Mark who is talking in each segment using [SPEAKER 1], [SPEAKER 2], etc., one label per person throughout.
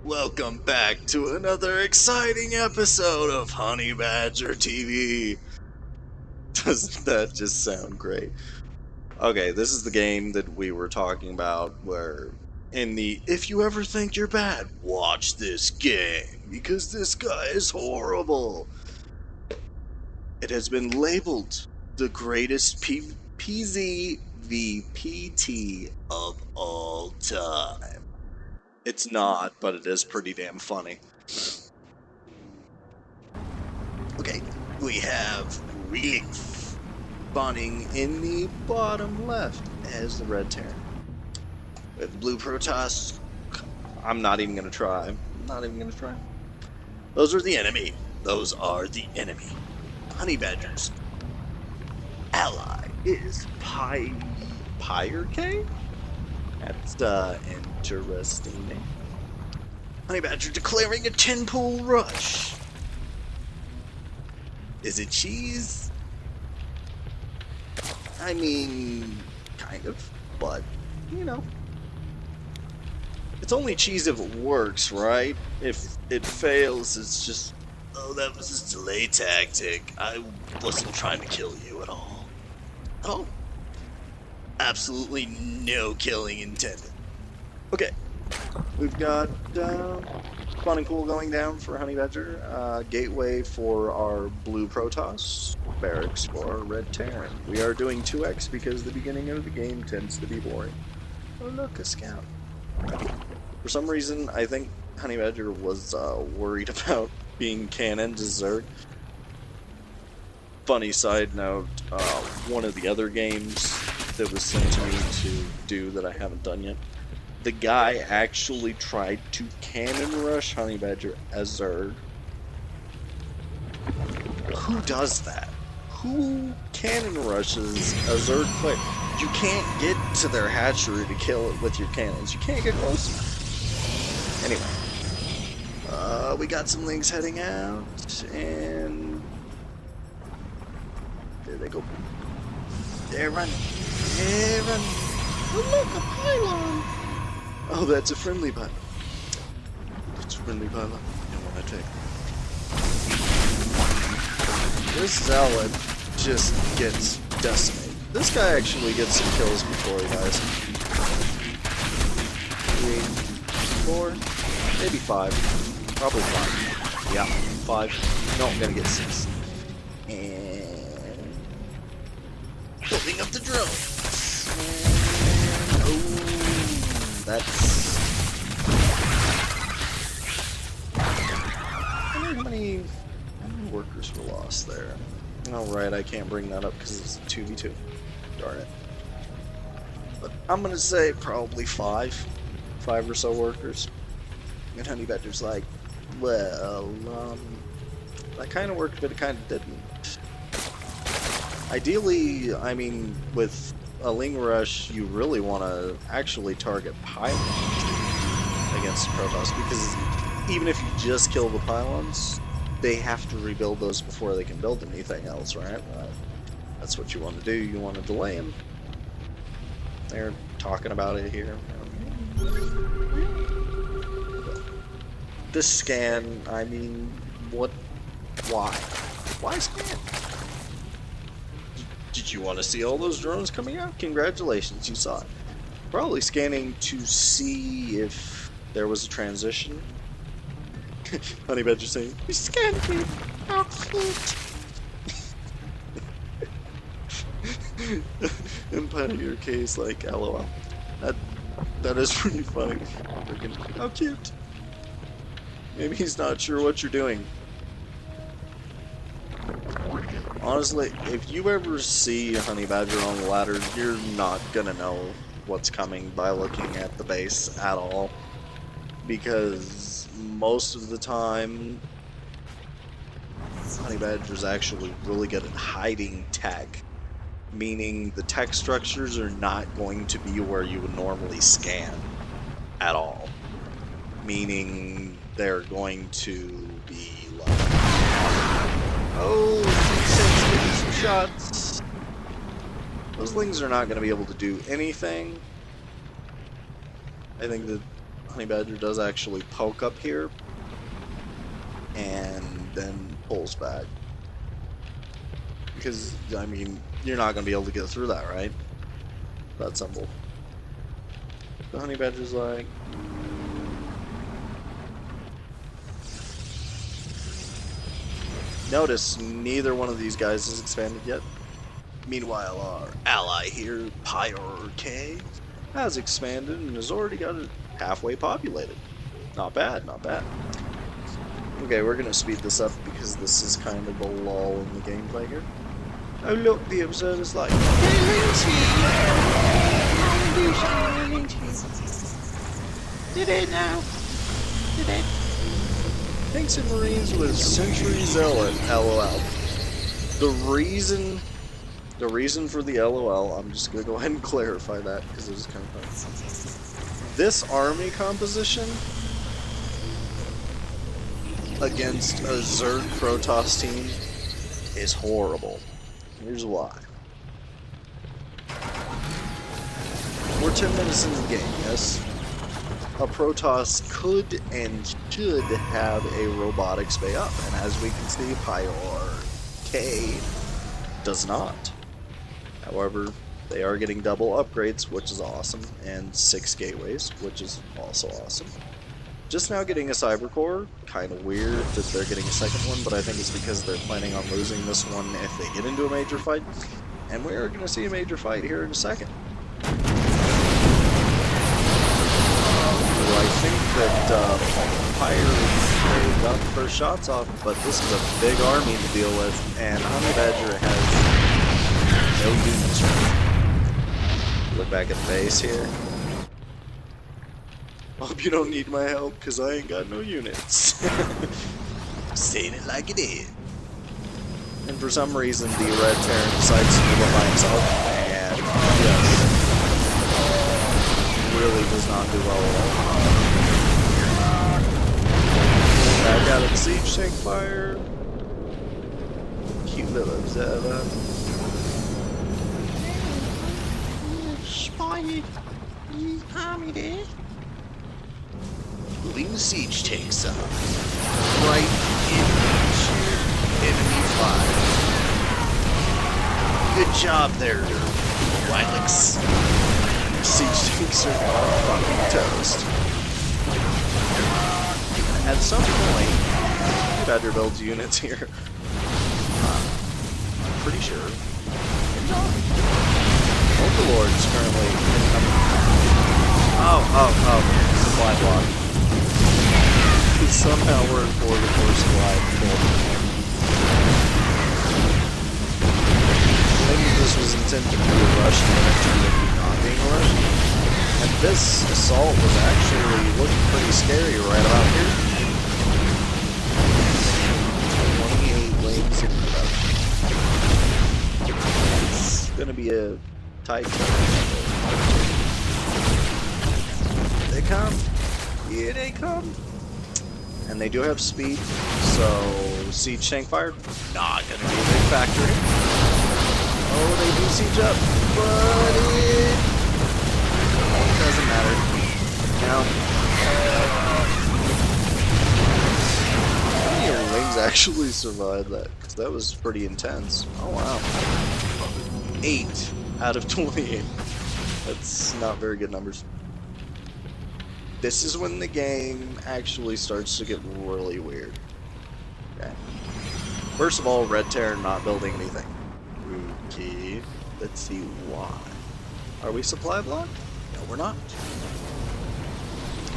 [SPEAKER 1] Welcome back to another exciting episode of Honey Badger TV. Doesn't that just sound great? Okay, this is the game that we were talking about where in the if you ever think you're bad, watch this game because this guy is horrible. It has been labeled the greatest PZVPT of all time. It's not, but it is pretty damn funny. Okay, we have Lings spawning in the bottom left as the red Terran. We have the blue Protoss. I'm not even gonna try. Those are the enemy. HoneyBadger's ally is Pyre? That's interesting name. HoneyBadger declaring a 10-pool rush. Is it cheese? I mean, kind of, but, you know. It's only cheese if it works, right? If it fails, it's just, oh, that was a delay tactic. I wasn't trying to kill you at all. Oh. Absolutely no killing intended. Okay, we've got spawning pool going down for HoneyBadger, gateway for our blue Protoss, barracks for our red Terran. We are doing 2x because the beginning of the game tends to be boring. Oh look, a scout. For some reason, I think HoneyBadger was worried about being canon to Zerg. Funny side note, one of the other games that was sent to me to do that I haven't done yet, the guy actually tried to cannon rush HoneyBadger as Zerg. Who does that? Who cannon rushes a Zerg player? You can't get to their hatchery to kill it with your cannons. You can't get close enough. Anyway, we got some Lings heading out, and there they go. They're running. Oh look, a pylon! Oh, that's a friendly pylon. It's a friendly pylon. I want to take. This Zealot just gets decimated. This guy actually gets some kills before he dies. 3, 4, maybe 5. Probably 5. Yeah, 5. No, I'm gonna get 6. And building up the drone. Oh, that's. How many workers were lost there? Alright, I can't bring that up because it's a 2v2. Darn it. But I'm gonna say probably 5. 5 or so workers. And HoneyBadger's like, well, that kind of worked, but it kind of didn't. Ideally, I mean, with a Ling Rush, you really want to actually target pylons against the Protoss, because even if you just kill the pylons, they have to rebuild those before they can build anything else, right? That's what you want to do. You want to delay them. They're talking about it here. This scan, I mean, what? Why? Why scan? Did you want to see all those drones coming out? Congratulations, you saw it. Probably scanning to see if there was a transition. HoneyBadger saying, "We scanned me. How cute." In part of your case, like, LOL. That is pretty funny. Freaking, how cute. Maybe he's not sure what you're doing. Honestly, if you ever see HoneyBadger on the ladder, you're not gonna know what's coming by looking at the base at all. Because most of the time, HoneyBadger's actually really good at hiding tech. Meaning the tech structures are not going to be where you would normally scan at all. Meaning they're going to be like, oh, some shots. Those Lings are not going to be able to do anything. I think that HoneyBadger does actually poke up here and then pulls back. Because, I mean, you're not going to be able to get through that, right? That's simple. The HoneyBadger's like... Notice, neither one of these guys is expanded yet. Meanwhile, our ally here, Pyre K, has expanded and has already got it halfway populated. Not bad, not bad. Okay, we're gonna speed this up because this is kind of a lull in the gameplay here. Oh look, the observer's like, hey Lindsay! Did it now? Did it? Tanks and Marines with Century Zealot, LOL. The reason for the LOL, I'm just gonna go ahead and clarify that because it was kind of fun. This army composition against a Zerg Protoss team is horrible. Here's why. We're 10 minutes in the game, yes? A Protoss could and should have a robotics bay up, and as we can see, Pyre K does not. However, they are getting double upgrades, which is awesome, and 6 gateways, which is also awesome. Just now getting a cyber core, kind of weird that they're getting a second one, but I think it's because they're planning on losing this one if they get into a major fight, and we are going to see a major fight here in a second. I think that Pyre got the first shots off, but this is a big army to deal with, and HoneyBadger has no units right. Look back at the base here. Hope you don't need my help, because I ain't got no units. Saying it like it is. And for some reason, the Red Terran decides to move by himself, and yes, really does not do well at all. Back out of the siege tank fire. Cute little observer. Spotted army there. Ling siege tanks up right into enemy fire. Good job there, Wilex. Siege tanks are fucking toast. At some point, Badger builds units here. I'm pretty sure. Broodlords currently incoming. Oh, supply block. Somehow we're in for the first supply. Maybe this was intended to be a rush and then it turned into not being a rush. And this assault was actually looking pretty scary right about here. 28 Lings in production. It's gonna be a tight They come. Yeah, they come. And they do have speed, so siege tank fire, not gonna be a big factor. Oh, they do siege up, but it doesn't matter. Now, how many Lings actually survived that? Because that was pretty intense. Oh wow. 8 out of 28. That's not very good numbers. This is when the game actually starts to get really weird. Okay. First of all, Red Terran not building anything. Okay. Let's see why. Are we supply blocked? No, we're not.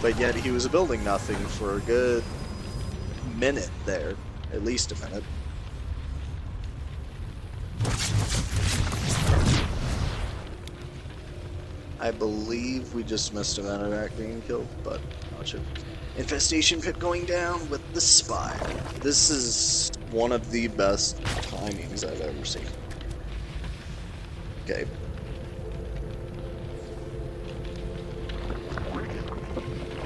[SPEAKER 1] But yet he was building nothing for a good minute there. At least a minute. I believe we just missed a Menorak being killed, but not sure. Infestation pit going down with the Spire. This is one of the best timings I've ever seen. Okay.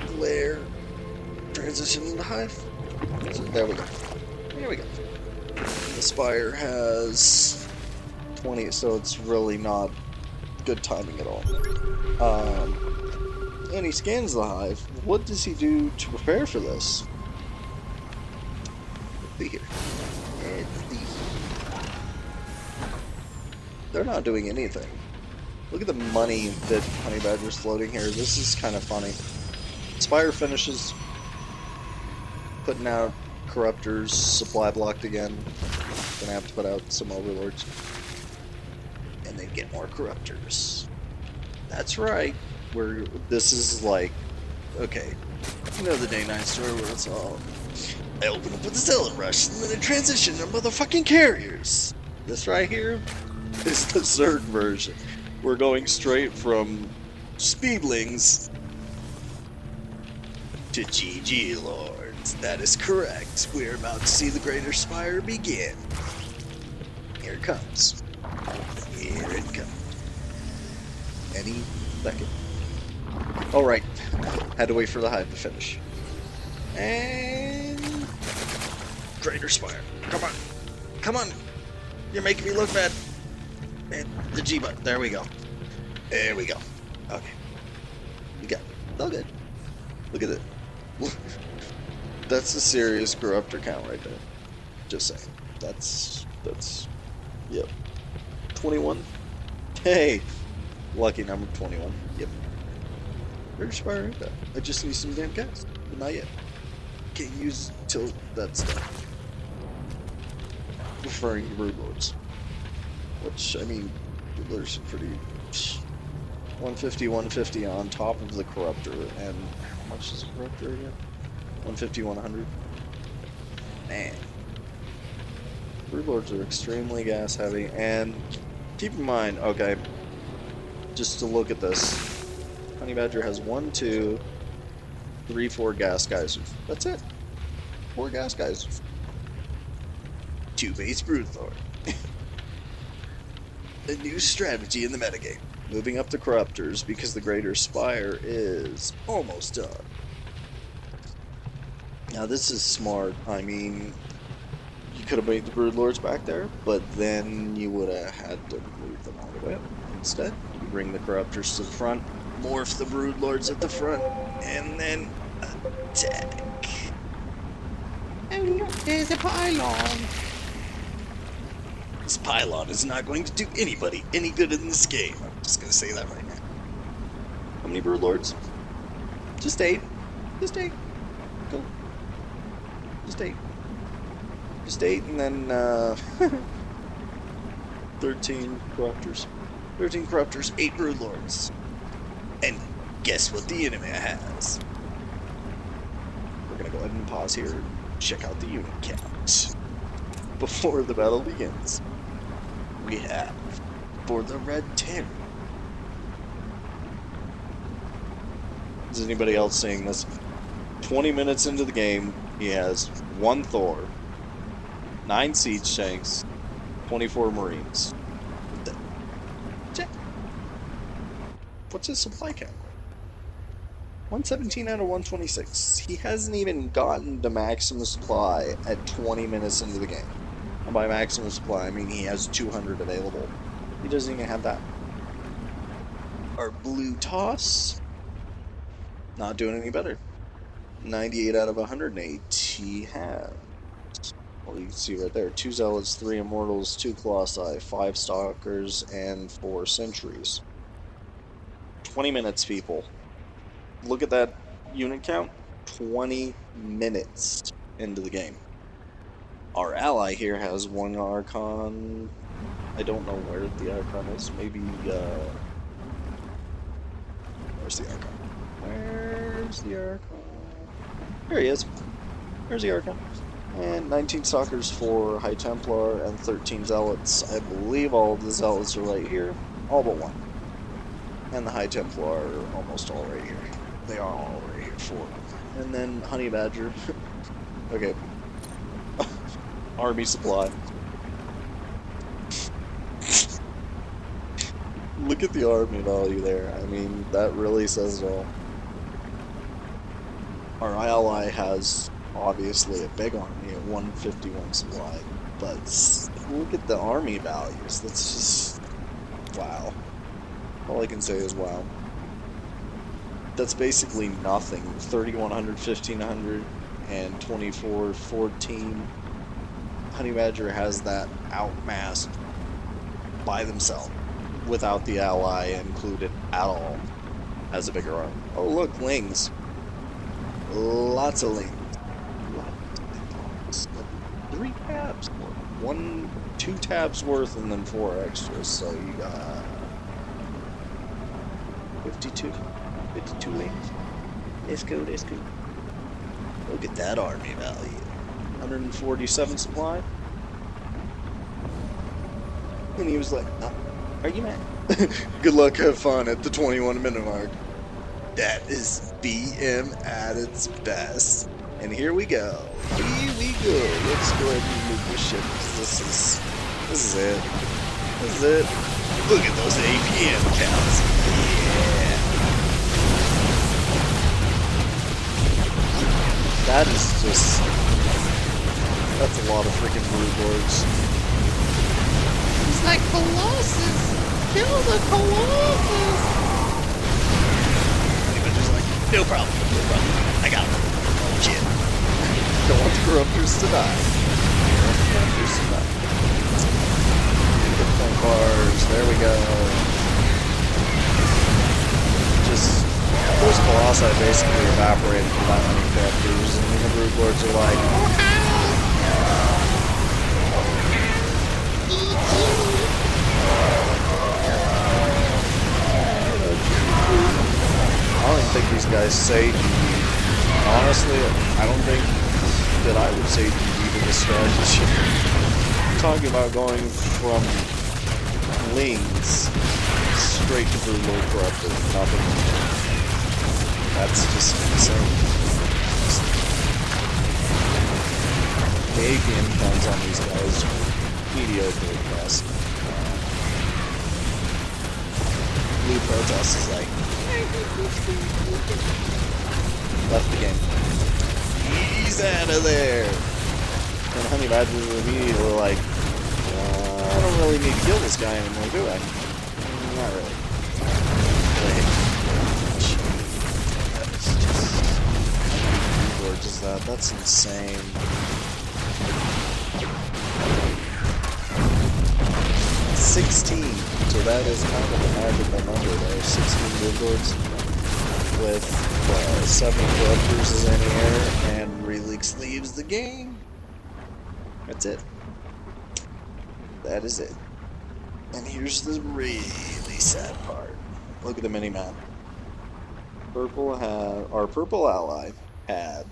[SPEAKER 1] Glare. Transition into Hive. So there we go. There we go. The Spire has 20, so it's really not good timing at all. and he scans the hive. What does he do to prepare for this? Let's see here. Let's see. They're not doing anything. Look at the money that HoneyBadger's floating here. This is kind of funny. Spire finishes. Putting out Corruptors. Supply blocked again. Gonna have to put out some Overlords. And then get more Corruptors. That's right. This is like, okay, you know the Day 9 story where it's all, I open up with the Zergling Rush, and then I transition to motherfucking carriers. This right here is the Zerg version. We're going straight from speedlings to GG Lords. That is correct. We're about to see the Greater Spire begin. Here it comes. Here it comes. Any second. Alright. Had to wait for the hive to finish. And Greater Spire. Come on. Come on. You're making me look bad. And the G button. There we go. There we go. Okay. You got it. All good. Look at it. That's a serious Corruptor count right there. Just saying. That's yep. 21. Hey. Lucky number 21. Yep. Greater Spire right there. I just need some damn gas. But not yet. Can't use it till that's done. Referring to Broodlords. Which, I mean, Broodlords are pretty... 150, 150 on top of the Corruptor. And how much is a Corruptor again? 150, 100. Man. Broodlords are extremely gas heavy. And keep in mind, okay, just to look at this, HoneyBadger has 1, 2, 3, 4 gas geysers. That's it. 4 gas geysers. 2 base Broodlord. A new strategy in the metagame. Moving up the Corruptors because the Greater Spire is almost done. Now this is smart. I mean, you could have made the Broodlords back there, but then you would have had to move them all the way up. Instead, you bring the Corruptors to the front, morph the Broodlords at the front, and then attack. And look, there's a pylon. This pylon is not going to do anybody any good in this game. I'm just going to say that right now. How many Broodlords? Just 8. Just 8. Go. Just 8. Just 8 and then 13 Corruptors. 13 Corruptors, 8 Broodlords. And guess what the enemy has? We're going to go ahead and pause here and check out the unit count. Before the battle begins, we have, for the Red 10. Is anybody else seeing this? 20 minutes into the game, he has 1 Thor, 9 siege tanks, 24 Marines. What's his supply count? 117 out of 126. He hasn't even gotten to maximum supply at 20 minutes into the game. And by maximum supply, I mean he has 200 available. He doesn't even have that. Our blue toss, not doing any better. 98 out of 108 he has. Well, you can see right there, 2 Zealots, 3 Immortals, 2 Colossi, 5 Stalkers, and 4 Sentries. 20 minutes, people. Look at that unit count. 20 minutes into the game. Our ally here has 1 Archon. I don't know where the Archon is. Maybe, where's the Archon? Where's the Archon? There he is. There's the Archon. And 19 Stalkers for High Templar and 13 Zealots. I believe all of the Zealots are right here. All but 1. And the High Templar are almost all right here. They are all right here for them. And then HoneyBadger. Okay. Army supply. Look at the army value there. I mean, that really says it all. Our ally has obviously a big army at 151 supply, but look at the army values. That's just wow. All I can say is wow. that's basically nothing. 3100, 1500, and 2414. HoneyBadger has that outmassed by themselves, without the ally included at all. Has a bigger arm. Oh look, Lings. Lots of Lings. Lots. 3 tabs. 2 tabs worth and then 4 extras. So you got 52 Lings. Let's go, let's go. Look at that army value. 147 supply. And he was like, oh, are you mad? Good luck, have fun at the 21-minute mark. That is BM at its best. And here we go. Here we go. Let's go ahead and move this shit. This is it. This is it. Look at those APM counts. Yeah. That is just... that's a lot of freaking Broodlords.
[SPEAKER 2] It's like Colossus! Kill the Colossus!
[SPEAKER 1] HoneyBadger's like, no problem. I got it. Oh shit. Don't want the Corruptors to die. Good point bars. There we go. Just those Colossi basically evaporated without any Corruptors, and the Broodlords are like, I don't even think these guys say GG. Honestly, I don't think that I would say GG to this strategy. I'm talking about going from Lings straight to Broodlord Corruptor. Nothing. That's just insane. The APM counts on these guys mediocre at best. Blue Protest is like, left the game. He's out of there. And HoneyBadger immediately were like, I don't really need to kill this guy anymore, do I? Not really. That's just... gorgeous that. That's insane. So that is kind of a magical number there. 16 Broodlords with 7 Corruptors is in the air, and Relix leaves the game. That's it. That is it. And here's the really sad part. Look at the mini-map. Our purple ally had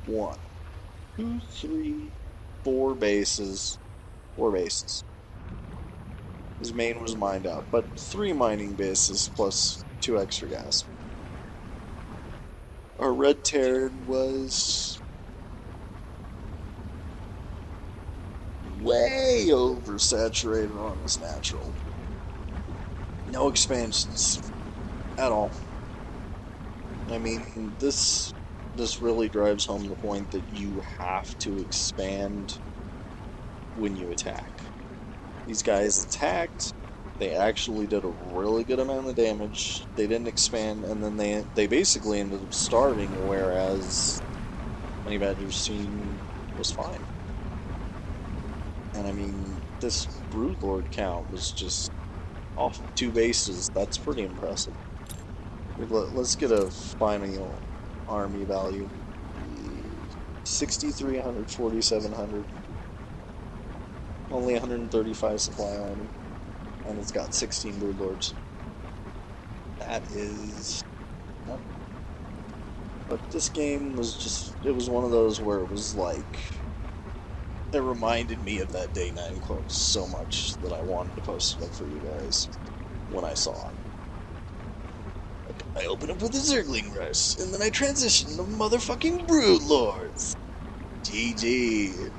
[SPEAKER 1] 1, 2, 3, 4 bases. 4 bases. His main was mined out, but 3 mining bases plus 2 extra gas. Our red Terran was way oversaturated on his natural. No expansions at all. I mean, this really drives home the point that you have to expand when you attack. These guys attacked, they actually did a really good amount of damage, they didn't expand, and then they basically ended up starving, whereas HoneyBadger's team was fine. And I mean, this Broodlord count was just off 2 bases. That's pretty impressive. Let's get a final army value. 6,300, 4,700. Only 135 supply army. And it's got 16 Broodlords. That is... But this game was just... It was one of those where it was like... It reminded me of that Day 9 close so much that I wanted to post it up for you guys when I saw it. I opened up with a Zergling Rush, and then I transitioned to motherfucking Broodlords. GG.